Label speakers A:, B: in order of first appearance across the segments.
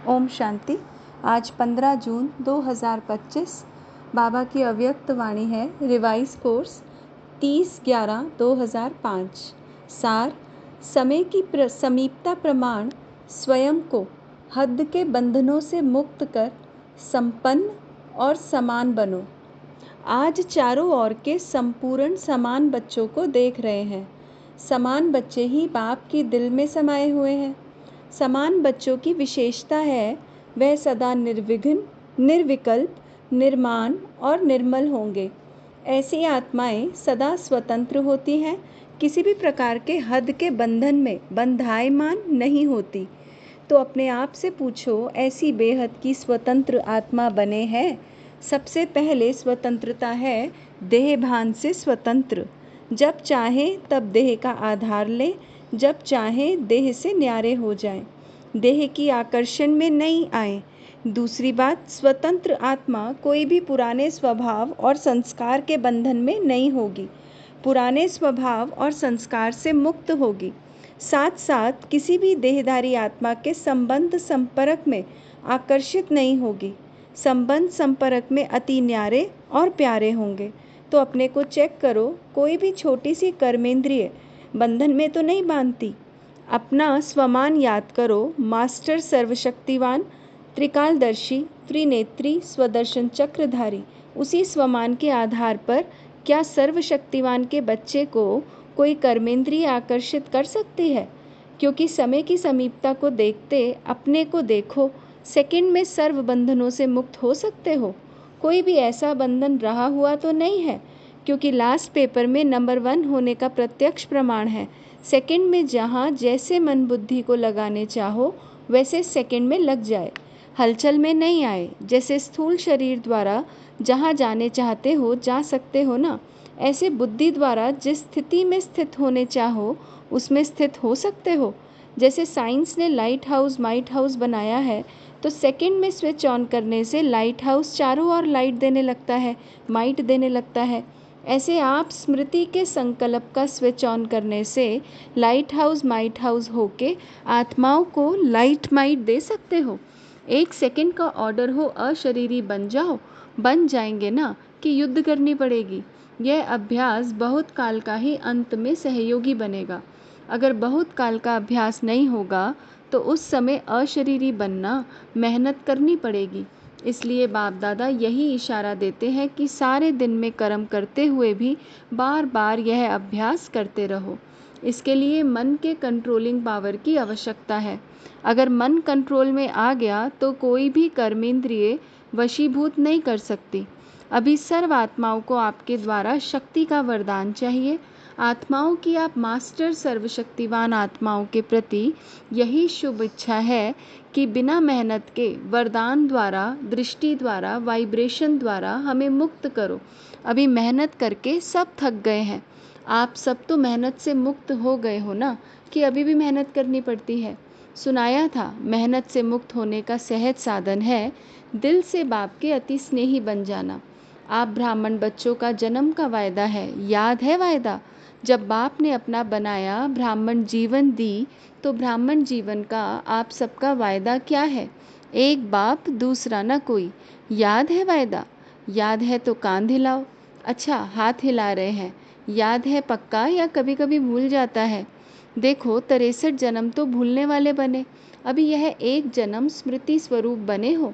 A: ओम शांति। आज 15 जून 2025 बाबा की अव्यक्त वाणी है। Revise course 30/11/2005। सार: समय की समीपता प्रमाण स्वयं को हद के बंधनों से मुक्त कर संपन्न और समान बनो। आज चारों ओर के संपूर्ण समान बच्चों को देख रहे हैं। समान बच्चे ही बाप की दिल में समाये हुए हैं। समान बच्चों की विशेषता है वह सदा निर्विघ्न, निर्विकल्प, निर्माण और निर्मल होंगे। ऐसी आत्माएं सदा स्वतंत्र होती हैं, किसी भी प्रकार के हद के बंधन में बंधायमान नहीं होती। तो अपने आप से पूछो, ऐसी बेहद की स्वतंत्र आत्मा बने हैं? सबसे पहले स्वतंत्रता है देह भान से स्वतंत्र। जब चाहे तब देह का आधार लें, जब चाहे देह से न्यारे हो जाएं, देह की आकर्षण में नहीं आए। दूसरी बात, स्वतंत्र आत्मा कोई भी पुराने स्वभाव और संस्कार के बंधन में नहीं होगी, पुराने स्वभाव और संस्कार से मुक्त होगी। साथ साथ किसी भी देहधारी आत्मा के संबंध संपर्क में आकर्षित नहीं होगी। संबंध संपर्क में अति न्यारे और प्यारे होंगे। तो अपने को चेक करो, कोई भी छोटी सी कर्मेंद्रिय बंधन में तो नहीं बांधती। अपना स्वमान याद करो। मास्टर सर्वशक्तिवान, त्रिकालदर्शी, त्रिनेत्री, स्वदर्शन चक्रधारी। उसी स्वमान के आधार पर क्या सर्वशक्तिवान के बच्चे को कोई कर्मेंद्रिय आकर्षित कर सकती है? क्योंकि समय की समीपता को देखते अपने को देखो, सेकंड में सर्व बंधनों से मुक्त हो सकते हो। कोई भी ऐसा बंधन रहा हुआ तो नहीं है, क्योंकि लास्ट पेपर में नंबर 1 होने का प्रत्यक्ष प्रमाण है। सेकंड में जहाँ जैसे मन बुद्धि को लगाने चाहो वैसे सेकंड में लग जाए, हलचल में नहीं आए। जैसे स्थूल शरीर द्वारा जहाँ जाने चाहते हो जा सकते हो ना, ऐसे बुद्धि द्वारा जिस स्थिति में स्थित होने चाहो उसमें स्थित हो सकते हो। जैसे साइंस ने लाइट हाउस माइट हाउस बनाया है, तो सेकंड में स्विच ऑन करने से लाइट हाउस चारों ओर लाइट देने लगता है, माइट देने लगता है। ऐसे आप स्मृति के संकल्प का स्विच ऑन करने से लाइट हाउस माइट हाउस होके आत्माओं को लाइट माइट दे सकते हो। 1 सेकंड का ऑर्डर हो अशरीरी बन जाओ, बन जाएंगे ना कि युद्ध करनी पड़ेगी। यह अभ्यास बहुत काल का ही अंत में सहयोगी बनेगा। अगर बहुत काल का अभ्यास नहीं होगा तो उस समय अशरीरी बनना मेहनत करनी पड़ेगी। इसलिए बाप दादा यही इशारा देते हैं कि सारे दिन में कर्म करते हुए भी बार बार यह अभ्यास करते रहो। इसके लिए मन के कंट्रोलिंग पावर की आवश्यकता है। अगर मन कंट्रोल में आ गया तो कोई भी कर्मेंद्रिय वशीभूत नहीं कर सकती। अभी सर्व आत्माओं को आपके द्वारा शक्ति का वरदान चाहिए। आत्माओं की आप मास्टर सर्वशक्तिवान आत्माओं के प्रति यही शुभ इच्छा है कि बिना मेहनत के वरदान द्वारा, दृष्टि द्वारा, वाइब्रेशन द्वारा हमें मुक्त करो। अभी मेहनत करके सब थक गए हैं। आप सब तो मेहनत से मुक्त हो गए हो ना, कि अभी भी मेहनत करनी पड़ती है? सुनाया था मेहनत से मुक्त होने का सहज साधन है दिल से बाप के अति स्नेही बन जाना। आप ब्राह्मण बच्चों का जन्म का वायदा है, याद है वायदा? जब बाप ने अपना बनाया ब्राह्मण जीवन दी, तो ब्राह्मण जीवन का आप सबका वायदा क्या है? एक बाप दूसरा न कोई। याद है वायदा? याद है तो कान हिलाओ। अच्छा, हाथ हिला रहे हैं। याद है पक्का या कभी कभी भूल जाता है? देखो 63 जन्म तो भूलने वाले बने, अभी यह एक जन्म स्मृति स्वरूप बने हो।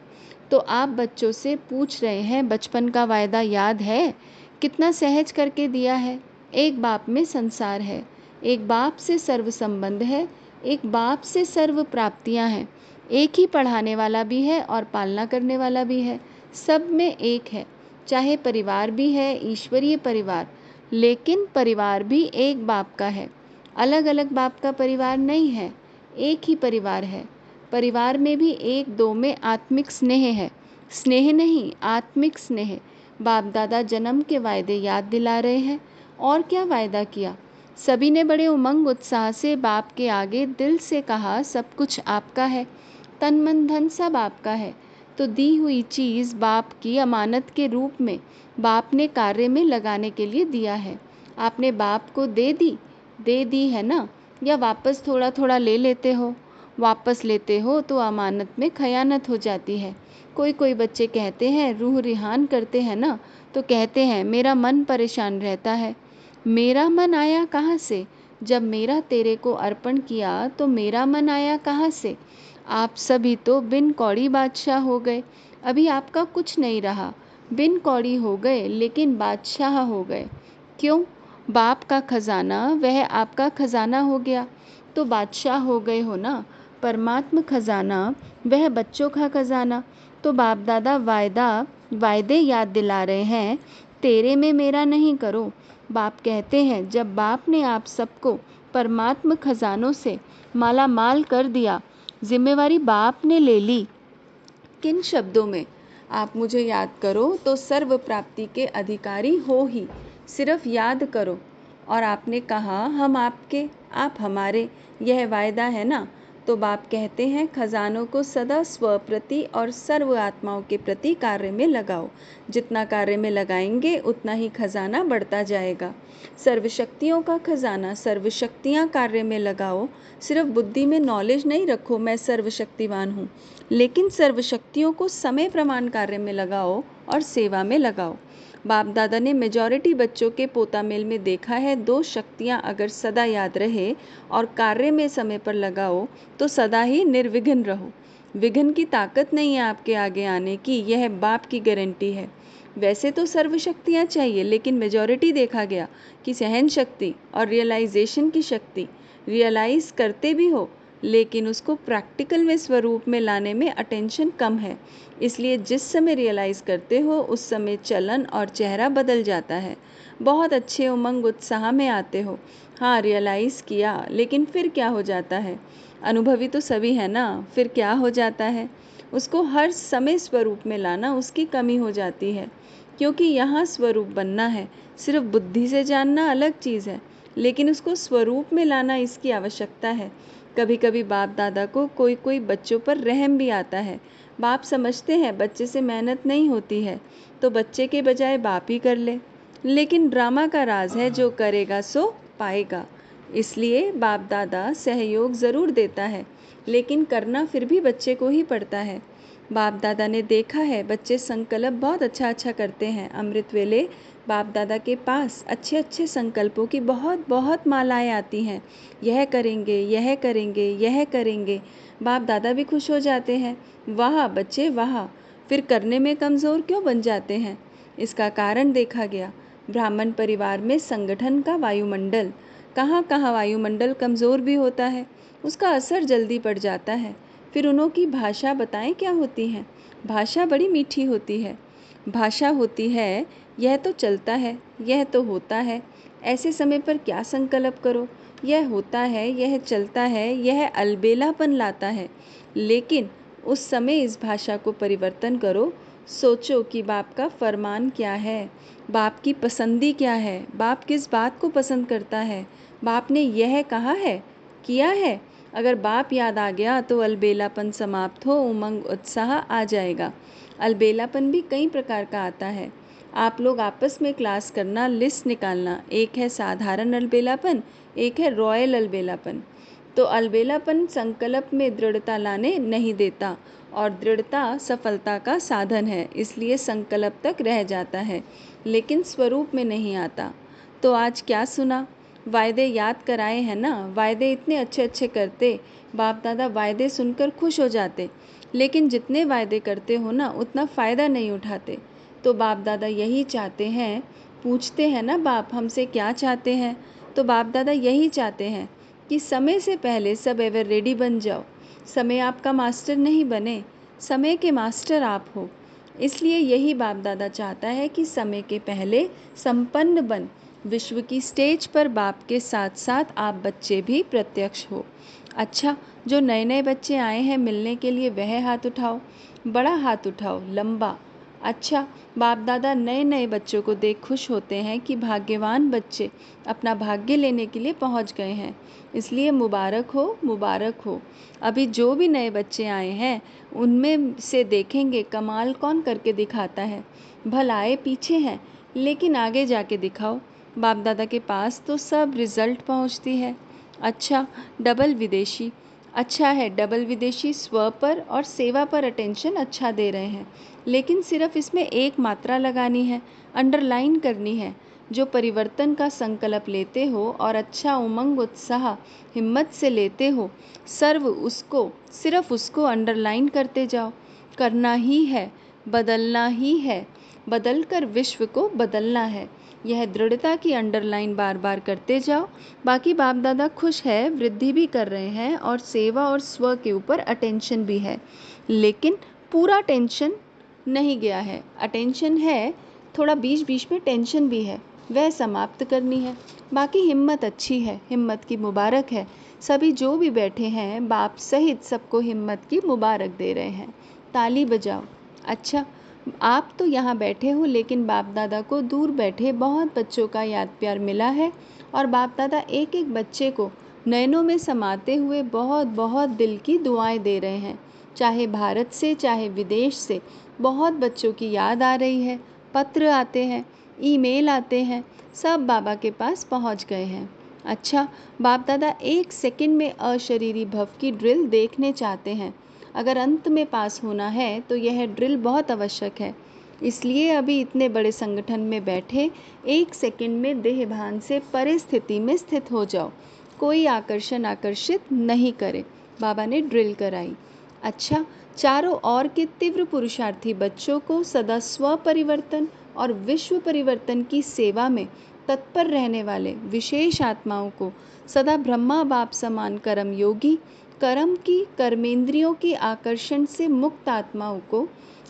A: तो आप बच्चों से पूछ रहे हैं बचपन का वायदा याद है? कितना सहज करके दिया है। एक बाप में संसार है, एक बाप से सर्व संबंध है, एक बाप से सर्व प्राप्तियां हैं। एक ही पढ़ाने वाला भी है और पालना करने वाला भी है। सब में एक है। चाहे परिवार भी है ईश्वरीय परिवार, लेकिन परिवार भी एक बाप का है। अलग अलग बाप का परिवार नहीं है, एक ही परिवार है। परिवार में भी 1-2 में आत्मिक स्नेह है। स्नेह नहीं, आत्मिक स्नेह। बाप दादा जन्म के वायदे याद दिला रहे हैं। और क्या वायदा किया? सभी ने बड़े उमंग उत्साह से बाप के आगे दिल से कहा, सब कुछ आपका है, तन मन धन सब आपका है। तो दी हुई चीज़ बाप की अमानत के रूप में बाप ने कार्य में लगाने के लिए दिया है। आपने बाप को दे दी है ना, या वापस थोड़ा थोड़ा ले लेते हो? वापस लेते हो तो अमानत में खयानत हो जाती है। कोई कोई बच्चे कहते हैं रूह रिहान करते हैं ना, तो कहते हैं मेरा मन परेशान रहता है। मेरा मन आया कहाँ से? जब मेरा तेरे को अर्पण किया तो मेरा मन आया कहाँ से? आप सभी तो बिन कौड़ी बादशाह हो गए। अभी आपका कुछ नहीं रहा। बिन कौड़ी हो गए लेकिन बादशाह हो गए। क्यों? बाप का खजाना वह आपका खजाना हो गया तो बादशाह हो गए हो ना। परमात्म खजाना वह बच्चों का खजाना। तो बाप दादा वायदे याद दिला रहे हैं, तेरे में मेरा नहीं करो। बाप कहते हैं जब बाप ने आप सबको परमात्म खजानों से माला माल कर दिया, जिम्मेवारी बाप ने ले ली। किन शब्दों में? आप मुझे याद करो तो सर्व प्राप्ति के अधिकारी हो ही, सिर्फ याद करो। और आपने कहा हम आपके, आप हमारे, यह वायदा है ना। तो बाप कहते हैं खजानों को सदा स्व प्रति और सर्व आत्माओं के प्रति कार्य में लगाओ। जितना कार्य में लगाएंगे उतना ही खजाना बढ़ता जाएगा। सर्वशक्तियों का खजाना, सर्वशक्तियाँ कार्य में लगाओ। सिर्फ बुद्धि में नॉलेज नहीं रखो मैं सर्वशक्तिवान हूँ, लेकिन सर्वशक्तियों को समय प्रमाण कार्य में लगाओ और सेवा में लगाओ। बाप दादा ने मेजॉरिटी बच्चों के पोतामेल में देखा है, दो शक्तियाँ अगर सदा याद रहे और कार्य में समय पर लगाओ तो सदा ही निर्विघ्न रहो। विघ्न की ताकत नहीं है आपके आगे आने की, यह बाप की गारंटी है। वैसे तो सर्वशक्तियाँ चाहिए, लेकिन मेजॉरिटी देखा गया कि सहन शक्ति और रियलाइजेशन की शक्ति, रियलाइज करते भी हो लेकिन उसको प्रैक्टिकल में स्वरूप में लाने में अटेंशन कम है। इसलिए जिस समय रियलाइज करते हो उस समय चलन और चेहरा बदल जाता है। बहुत अच्छे उमंग उत्साह में आते हो। हाँ, रियलाइज किया, लेकिन फिर क्या हो जाता है? अनुभवी तो सभी है ना, फिर क्या हो जाता है? उसको हर समय स्वरूप में लाना उसकी कमी हो जाती है, क्योंकि यहाँ स्वरूप बनना है। सिर्फ बुद्धि से जानना अलग चीज़ है, लेकिन उसको स्वरूप में लाना इसकी आवश्यकता है। कभी कभी बाप दादा को कोई कोई बच्चों पर रहम भी आता है। बाप समझते हैं बच्चे से मेहनत नहीं होती है, तो बच्चे के बजाय बाप ही कर ले। लेकिन ड्रामा का राज है जो करेगा सो पाएगा। इसलिए बाप दादा सहयोग ज़रूर देता है, लेकिन करना फिर भी बच्चे को ही पड़ता है। बाप दादा ने देखा है बच्चे संकल्प बहुत अच्छा करते हैं। अमृत वेले बाप दादा के पास अच्छे अच्छे संकल्पों की बहुत बहुत मालाएं आती हैं। यह करेंगे, यह करेंगे, यह करेंगे। बाप दादा भी खुश हो जाते हैं, वाह बच्चे वाह। फिर करने में कमज़ोर क्यों बन जाते हैं? इसका कारण देखा गया। ब्राह्मण परिवार में संगठन का वायुमंडल, कहाँ कहाँ वायुमंडल कमज़ोर भी होता है, उसका असर जल्दी पड़ जाता है। फिर उन्हों की भाषा बताएं क्या होती है? भाषा बड़ी मीठी होती है। भाषा होती है यह तो चलता है, यह तो होता है। ऐसे समय पर क्या संकल्प करो? यह होता है, यह चलता है, यह अलबेलापन लाता है। लेकिन उस समय इस भाषा को परिवर्तन करो। सोचो कि बाप का फरमान क्या है, बाप की पसंदी क्या है, बाप किस बात को पसंद करता है। बाप ने यह कहा है, किया है। अगर बाप याद आ गया तो अलबेलापन समाप्त हो, उमंग उत्साह आ जाएगा। अलबेलापन भी कई प्रकार का आता है। आप लोग आपस में क्लास करना, लिस्ट निकालना। एक है साधारण अलबेलापन, एक है रॉयल अलबेलापन। तो अलबेलापन संकल्प में दृढ़ता लाने नहीं देता, और दृढ़ता सफलता का साधन है, इसलिए संकल्प तक रह जाता है लेकिन स्वरूप में नहीं आता। तो आज क्या सुना? वायदे याद कराए हैं ना। वायदे इतने अच्छे अच्छे करते, बाप दादा वायदे सुनकर खुश हो जाते, लेकिन जितने वायदे करते हो ना उतना फ़ायदा नहीं उठाते। तो बाप दादा यही चाहते हैं। पूछते हैं ना बाप हमसे क्या चाहते हैं, तो बाप दादा यही चाहते हैं कि समय से पहले सब एवर रेडी बन जाओ। समय आपका मास्टर नहीं बने, समय के मास्टर आप हो। इसलिए यही बाप दादा चाहता है कि समय के पहले संपन्न बन विश्व की स्टेज पर बाप के साथ साथ आप बच्चे भी प्रत्यक्ष हो। अच्छा, जो नए नए बच्चे आए हैं मिलने के लिए वह हाथ उठाओ, बड़ा हाथ उठाओ, लंबा। अच्छा, बाप दादा नए नए बच्चों को देख खुश होते हैं कि भाग्यवान बच्चे अपना भाग्य लेने के लिए पहुंच गए हैं। इसलिए मुबारक हो, मुबारक हो। अभी जो भी नए बच्चे आए हैं उनमें से देखेंगे कमाल कौन करके दिखाता है। भलाए पीछे हैं लेकिन आगे जाके दिखाओ। बाप दादा के पास तो सब रिजल्ट पहुंचती है। अच्छा, डबल विदेशी, अच्छा है, डबल विदेशी स्व पर और सेवा पर अटेंशन अच्छा दे रहे हैं, लेकिन सिर्फ इसमें एक मात्रा लगानी है, अंडरलाइन करनी है। जो परिवर्तन का संकल्प लेते हो और अच्छा उमंग उत्साह हिम्मत से लेते हो, सिर्फ उसको अंडरलाइन करते जाओ। करना ही है, बदलना ही है, बदलकर विश्व को बदलना है। यह दृढ़ता की अंडरलाइन बार बार करते जाओ। बाकी बाप दादा खुश है, वृद्धि भी कर रहे हैं और सेवा और स्व के ऊपर अटेंशन भी है, लेकिन पूरा टेंशन नहीं गया है। अटेंशन है, थोड़ा बीच बीच में टेंशन भी है, वह समाप्त करनी है। बाकी हिम्मत अच्छी है, हिम्मत की मुबारक है। सभी जो भी बैठे हैं बाप सहित सबको हिम्मत की मुबारक दे रहे हैं। ताली बजाओ। अच्छा, आप तो यहाँ बैठे हो, लेकिन बाप दादा को दूर बैठे बहुत बच्चों का याद प्यार मिला है और बाप दादा एक एक बच्चे को नयनों में समाते हुए बहुत बहुत दिल की दुआएं दे रहे हैं। चाहे भारत से चाहे विदेश से बहुत बच्चों की याद आ रही है, पत्र आते हैं, ईमेल आते हैं, सब बाबा के पास पहुँच गए हैं। अच्छा, बाप दादा 1 सेकंड में अशरीरी भव की ड्रिल देखने चाहते हैं। अगर अंत में पास होना है तो यह ड्रिल बहुत आवश्यक है। इसलिए अभी इतने बड़े संगठन में बैठे 1 सेकंड में देह भान से परे स्थिति में स्थित हो जाओ। कोई आकर्षित नहीं करे। बाबा ने ड्रिल कराई। अच्छा, चारों ओर के तीव्र पुरुषार्थी बच्चों को सदा स्व परिवर्तन और विश्व परिवर्तन की सेवा में तत्पर रहने वाले विशेष आत्माओं को, सदा ब्रह्मा बाप समान कर्म योगी, कर्म की कर्मेंद्रियों की आकर्षण से मुक्त आत्माओं को,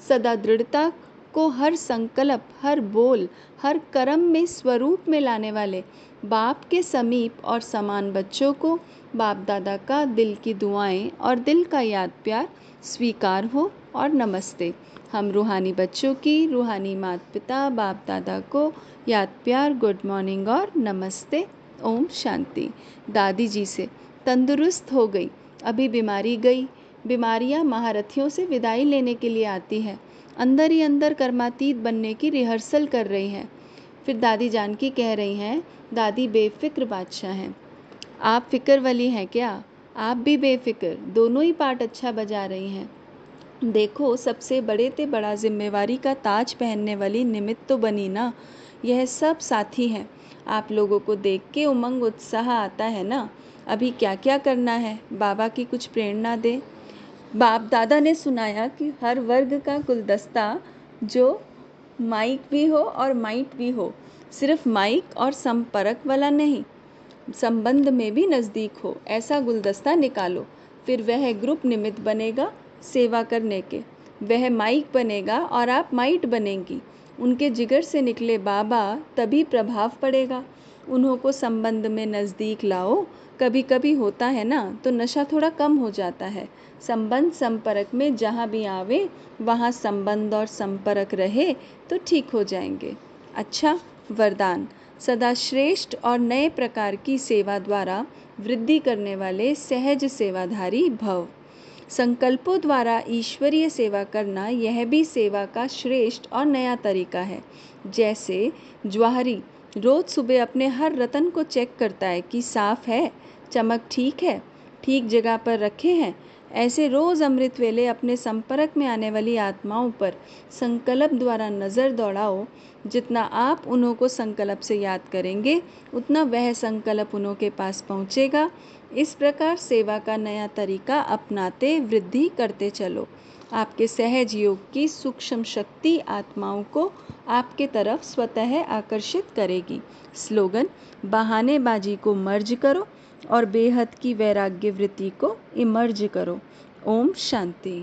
A: सदा दृढ़ता को हर संकल्प, हर बोल, हर कर्म में स्वरूप में लाने वाले बाप के समीप और समान बच्चों को बाप दादा का दिल की दुआएं और दिल का याद प्यार स्वीकार हो और नमस्ते। हम रूहानी बच्चों की रूहानी माता पिता बाप दादा को याद प्यार, गुड मॉर्निंग और नमस्ते। ओम शांति। दादी जी से तंदुरुस्त हो गई, अभी बीमारी गई। बीमारियां महारथियों से विदाई लेने के लिए आती है, अंदर ही अंदर कर्मातीत बनने की रिहर्सल कर रही हैं। फिर दादी जानकी कह रही हैं, दादी बेफिक्र बादशाह हैं। आप फिक्र वाली हैं क्या? आप भी बेफिक्र, दोनों ही पार्ट अच्छा बजा रही हैं। देखो, सबसे बड़े ते बड़ा जिम्मेवारी का ताज पहनने वाली निमित्त तो बनी ना। यह सब साथी हैं। आप लोगों को देख के उमंग उत्साह आता है ना। अभी क्या क्या करना है, बाबा की कुछ प्रेरणा दे। बाप दादा ने सुनाया कि हर वर्ग का गुलदस्ता जो माइक भी हो और माइट भी हो, सिर्फ माइक और संपर्क वाला नहीं, संबंध में भी नज़दीक हो, ऐसा गुलदस्ता निकालो। फिर वह ग्रुप निमित्त बनेगा सेवा करने के। वह माइक बनेगा और आप माइट बनेंगी। उनके जिगर से निकले बाबा, तभी प्रभाव पड़ेगा। उन्हों को संबंध में नज़दीक लाओ। कभी कभी होता है ना, तो नशा थोड़ा कम हो जाता है। संबंध संपर्क में जहाँ भी आवे वहाँ संबंध और संपर्क रहे तो ठीक हो जाएंगे। अच्छा, वरदान। सदा श्रेष्ठ और नए प्रकार की सेवा द्वारा वृद्धि करने वाले सहज सेवाधारी भव। संकल्पों द्वारा ईश्वरीय सेवा करना, यह भी सेवा का श्रेष्ठ और नया तरीका है। जैसे ज्वाहरी रोज सुबह अपने हर रतन को चेक करता है कि साफ है, चमक ठीक है, ठीक जगह पर रखे हैं। ऐसे रोज अमृत वेले अपने संपर्क में आने वाली आत्माओं पर संकल्प द्वारा नज़र दौड़ाओ। जितना आप उन्हों को संकल्प से याद करेंगे, उतना वह संकल्प उन्हों के पास पहुँचेगा। इस प्रकार सेवा का नया तरीका अपनाते वृद्धि करते चलो। आपके सहज योग की सूक्ष्म शक्ति आत्माओं को आपके तरफ स्वतः आकर्षित करेगी। स्लोगन: बहानेबाजी को मर्ज करो और बेहद की वैराग्य वृत्ति को इमर्ज करो। ओम शांति।